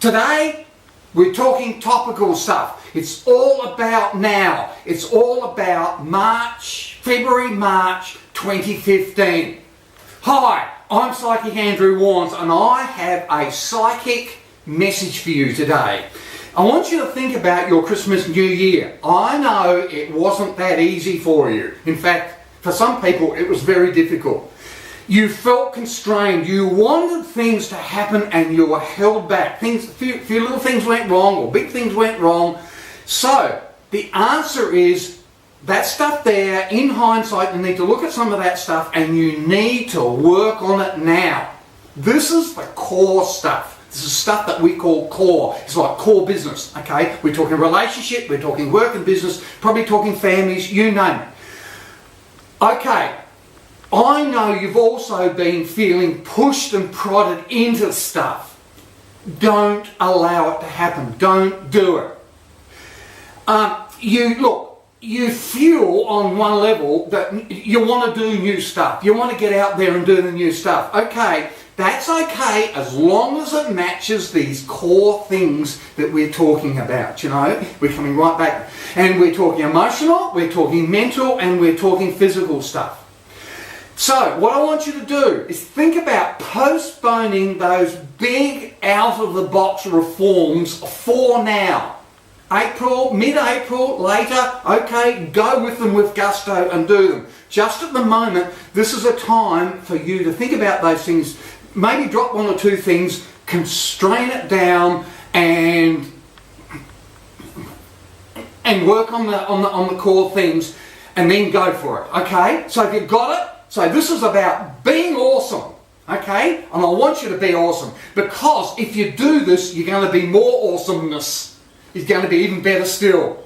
Today, we're talking topical stuff. It's all about now. It's all about February, March 2015. Hi, I'm Psychic Andrew Warnes and I have a psychic message for you today. I want you to think about your Christmas New Year. I know it wasn't that easy for you. In fact, for some people it was very difficult. You felt constrained, you wanted things to happen and you were held back. A few little things went wrong or big things went wrong. So, the answer is that stuff there, in hindsight, you need to look at some of that stuff and you need to work on it now. This is the core stuff. This is stuff that we call core. It's like core business, okay? We're talking relationship, we're talking work and business, probably talking families, you name it. Okay. I know you've also been feeling pushed and prodded into stuff. Don't allow it to happen. Don't do it. You feel on one level that you want to do new stuff. You want to get out there and do the new stuff. Okay, that's okay as long as it matches these core things that we're talking about. You know, we're coming right back. And we're talking emotional, we're talking mental, and we're talking physical stuff. So, what I want you to do is think about postponing those big out-of-the-box reforms for now. April, mid-April, later, okay, go with them with gusto and do them. Just at the moment, this is a time for you to think about those things, maybe drop one or two things, constrain it down and work on the core things and then go for it, okay? So if you've got it, so this is about being awesome, okay? And I want you to be awesome because if you do this, you're going to be more awesomeness. It's going to be even better still.